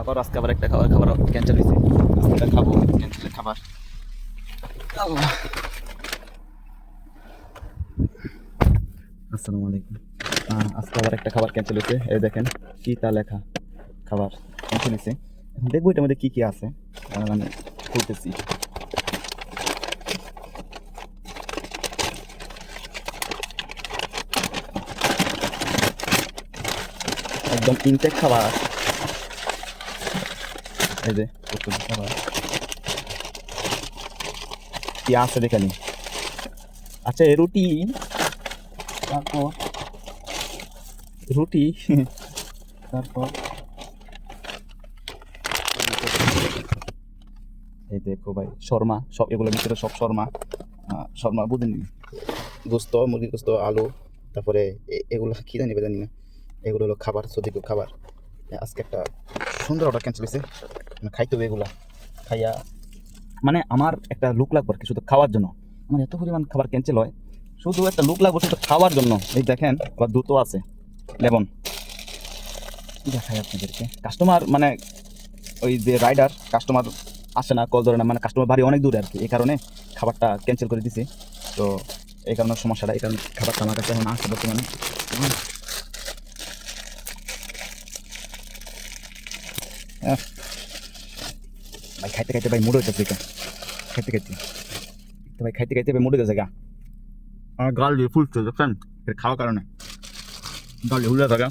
আবার আজকে আবার একটা খাবার খাবার ক্যান্সেল হয়েছে। আজকে খাবো ক্যান্সেলের খাবার। আল্লাহ, আসসালামু আলাইকুম। আজকে আবার একটা খাবার ক্যান্সেল হয়েছে। এই দেখেন কি তা লেখা, খাবার ক্যান্সেল হয়েছে। এখন দেখবো এটার মধ্যে কী কী আছে। আমি খুলতেছি। একদম ইনটেক খাবার। এই যে খাবার কি আছে দেখে নি। আচ্ছা, এই রুটি, তারপর রুটি তারপর এই দেখো ভাই শর্মা, সব এগুলোর ভিতরে সব শর্মা। শর্মা বুঝিনি, গোস্ত, মুরগির গোস্ত, আলু, তারপরে এগুলো কী জানি জানি না। এগুলো হলো খাবার, সদিক খাবার। আজকে একটা সুন্দর অর্ডার ক্যান্সেল হয়েছে। খাইতে হবে এগুলা। খাইয়া মানে আমার একটা লুক লাগবে আর কি, শুধু খাওয়ার জন্য। আমার এত পরিমাণ খাবার ক্যান্সেল হয়, শুধু একটা লুক লাগবে শুধু খাওয়ার জন্য। এই দেখেন আবার দুটো আছে লেবন। দেখাই আপনাদেরকে। কাস্টমার মানে ওই যে রাইডার, কাস্টমার আসে না, কল ধরে না, মানে কাস্টমার বাড়ি অনেক দূরে আর কি। এই কারণে খাবারটা ক্যান্সেল করে দিছি। তো এই কারণে সমস্যাটা, এই কারণে খাবারটা আমার কাছে এখন আসে বর্তমানে। ভাই খাইতে খাইতে ভাই মুড হইতেছে, খাইতে খাইতে ভাই খাইতে খাইতে ভাই মুড হইতেছে গা। আমার গাল দিয়ে ফুলছে দেখছেন, খাওয়ার কারণে গাল দিয়ে হুলে থাকে।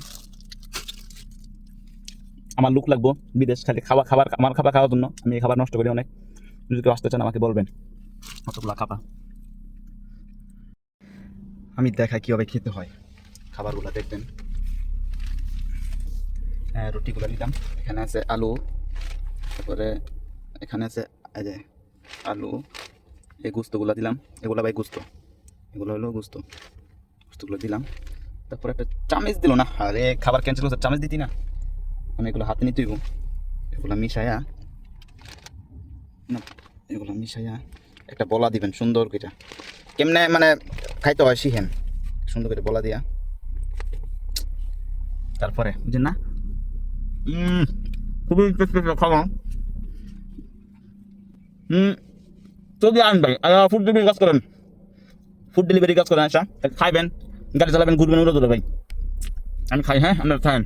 আমার লুক লাগবো বিদেশ, খালি খাবার আমার খাবার খাওয়ার জন্য আমি এই খাবার নষ্ট করি অনেক। যদি কেউ আসতে চান আমাকে বলবেন। কতগুলা খাবার আমি দেখাই কীভাবে খেতে হয়। খাবারগুলো দেখবেন। হ্যাঁ, রুটিগুলো নিলাম। এখানে আছে আলু, তারপরে এখানে আছে এই যে আলু। এই গুস্তগুলো দিলাম, এগুলো ভাই গুস্ত, এগুলো হলো গুস্তগুলো দিলাম। তারপরে একটা চামচ দিল না, আরে খাবার ক্যান্সেল করছে, চামচ দিতি না। আমি এগুলো হাতে নিতেই এগুলো মিশাইয়া না, এগুলো মিশাইয়া একটা বলা দিবেন সুন্দর করে। কেমনে মানে খাইতে হয় শিখেন, সুন্দর করে বলা দিয়া। তারপরে বুঝেন না, খুবই খাওয়া। যদি আনবেন ফুড ডেলিভারি কাজ করেন, আচ্ছা খাইবেন, গাড়ি চালাবেন, ঘুরবেন, উড়ে ধরে ভাই। আমি খাই, হ্যাঁ আপনারা খায়েন।